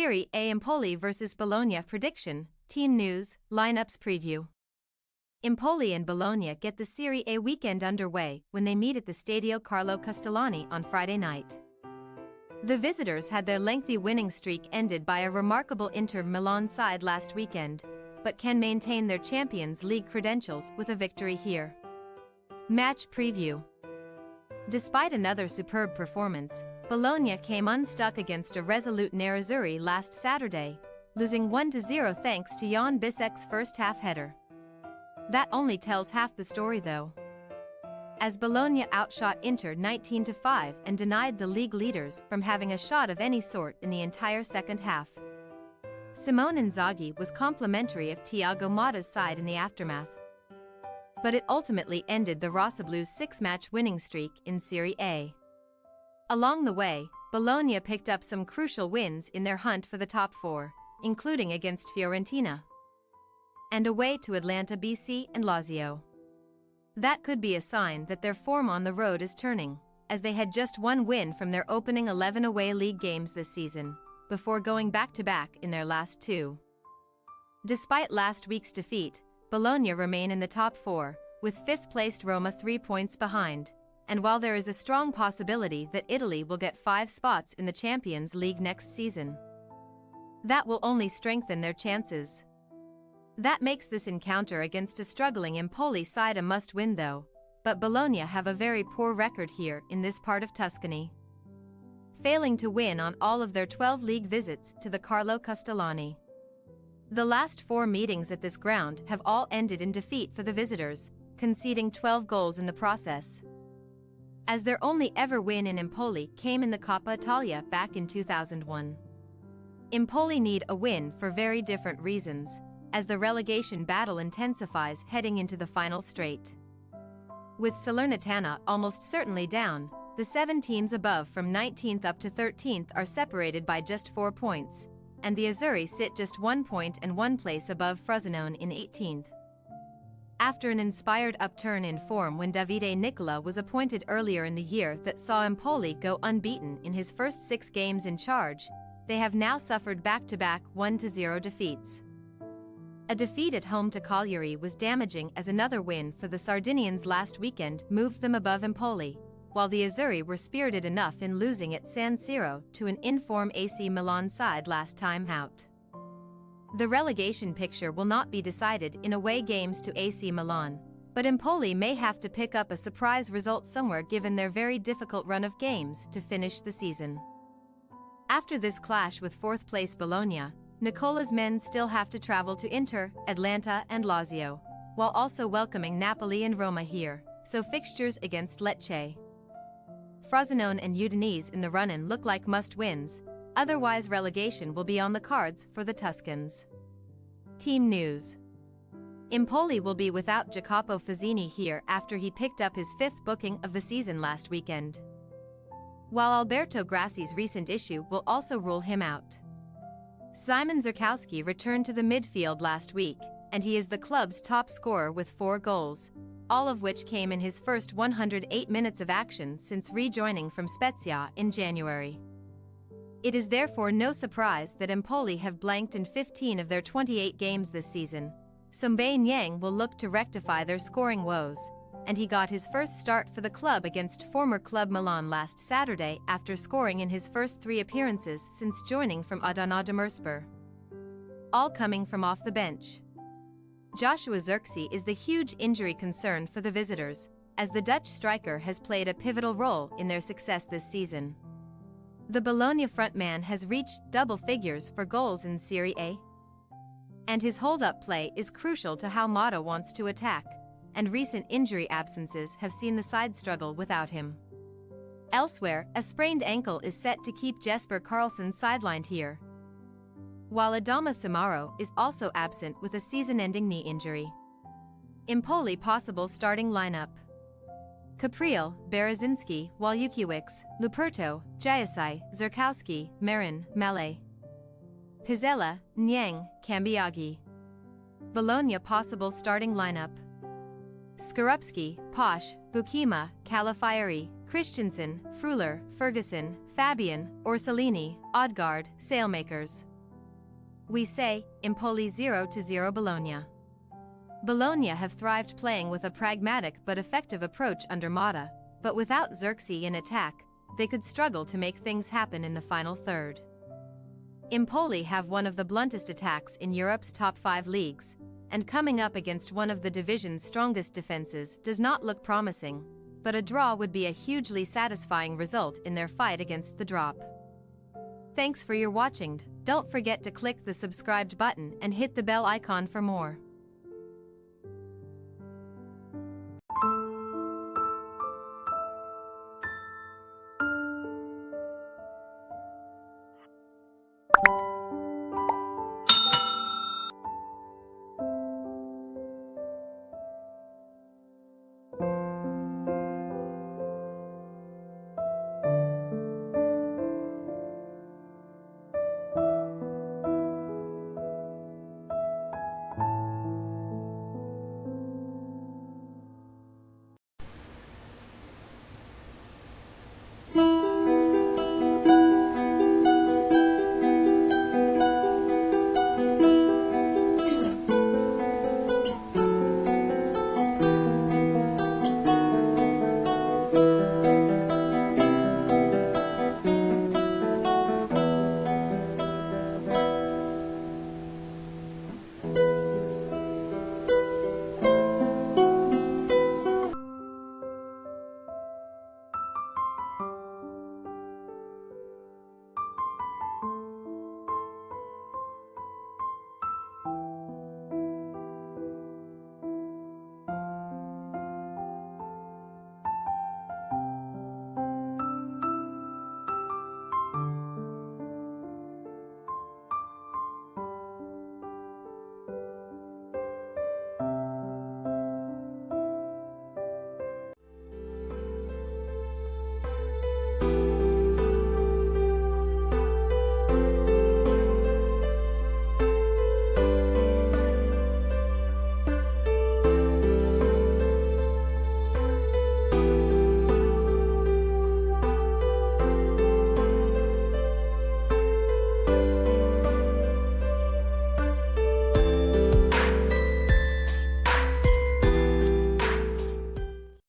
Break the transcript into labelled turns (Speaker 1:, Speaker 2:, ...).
Speaker 1: Serie A Empoli vs Bologna prediction, team news, lineups preview. Empoli and Bologna get the Serie A weekend underway when they meet at the Stadio Carlo Castellani on Friday night. The visitors had their lengthy winning streak ended by a remarkable Inter Milan side last weekend, but can maintain their Champions League credentials with a victory here. Match preview. Despite another superb performance, Bologna came unstuck against a resolute Nerazzurri last Saturday, losing 1-0 thanks to Jan Bisek's first-half header. That only tells half the story though, as Bologna outshot Inter 19-5 and denied the league leaders from having a shot of any sort in the entire second half. Simone Inzaghi was complimentary of Thiago Motta's side in the aftermath, but it ultimately ended the Rossoblu's 6-match winning streak in Serie A. Along the way, Bologna picked up some crucial wins in their hunt for the top four, including against Fiorentina and away to Atalanta BC and Lazio. That could be a sign that their form on the road is turning, as they had just one win from their opening 11 away league games this season, before going back-to-back in their last two. Despite last week's defeat, Bologna remain in the top four, with fifth-placed Roma 3 points behind, and while there is a strong possibility that Italy will get 5 spots in the Champions League next season, that will only strengthen their chances. That makes this encounter against a struggling Empoli side a must-win though, but Bologna have a very poor record here in this part of Tuscany, failing to win on all of their 12 league visits to the Carlo Castellani. The last 4 meetings at this ground have all ended in defeat for the visitors, conceding 12 goals in the process, as their only ever win in Empoli came in the Coppa Italia back in 2001. Empoli need a win for very different reasons, as the relegation battle intensifies heading into the final straight. With Salernitana almost certainly down, the 7 teams above from 19th up to 13th are separated by just 4 points, and the Azzurri sit just 1 point and 1 place above Frosinone in 18th. After an inspired upturn in form when Davide Nicola was appointed earlier in the year that saw Empoli go unbeaten in his first 6 games in charge, they have now suffered back-to-back 1-0 defeats. A defeat at home to Cagliari was damaging, as another win for the Sardinians last weekend moved them above Empoli, while the Azzurri were spirited enough in losing at San Siro to an in-form AC Milan side last time out. The relegation picture will not be decided in away games to AC Milan, but Empoli may have to pick up a surprise result somewhere given their very difficult run of games to finish the season. After this clash with 4th-place Bologna, Nicola's men still have to travel to Inter, Atalanta and Lazio, while also welcoming Napoli and Roma here, so fixtures against Lecce, Frosinone and Udinese in the run-in look like must-wins, otherwise relegation will be on the cards for the Tuscans. Team news. Empoli will be without Jacopo Fazzini here after he picked up his 5th booking of the season last weekend, while Alberto Grassi's recent issue will also rule him out. Szymon Zurkowski returned to the midfield last week, and he is the club's top scorer with 4 goals, all of which came in his first 108 minutes of action since rejoining from Spezia in January. It is therefore no surprise that Empoli have blanked in 15 of their 28 games this season. Sumbe Nyang will look to rectify their scoring woes, and he got his first start for the club against former club Milan last Saturday after scoring in his first 3 appearances since joining from Adana Demirspor, all coming from off the bench. Joshua Zirkzee is the huge injury concern for the visitors, as the Dutch striker has played a pivotal role in their success this season. The Bologna frontman has reached double figures for goals in Serie A, and his hold-up play is crucial to how Motta wants to attack, and recent injury absences have seen the side struggle without him. Elsewhere, a sprained ankle is set to keep Jesper Karlsson sidelined here, while Adama Samaro is also absent with a season-ending knee injury. Empoli possible starting lineup: Capriel, Berezinski, Walukiewicz, Luperto, Giasai, Zurkowski, Marin, Mele, Pizzella, Nyang, Cambiaghi. Bologna possible starting lineup: Skorupski, Posch, Bukima, Calafieri, Christensen, Fruler, Ferguson, Fabian, Orsolini, Odgaard, Sailmakers. We say, Empoli 0-0 Bologna. Bologna have thrived playing with a pragmatic but effective approach under Motta, but without Xerxes in attack, they could struggle to make things happen in the final third. Empoli have one of the bluntest attacks in Europe's top 5 leagues, and coming up against one of the division's strongest defenses does not look promising, but a draw would be a hugely satisfying result in their fight against the drop. Thanks for your watching. Don't forget to click the subscribed button and hit the bell icon for more.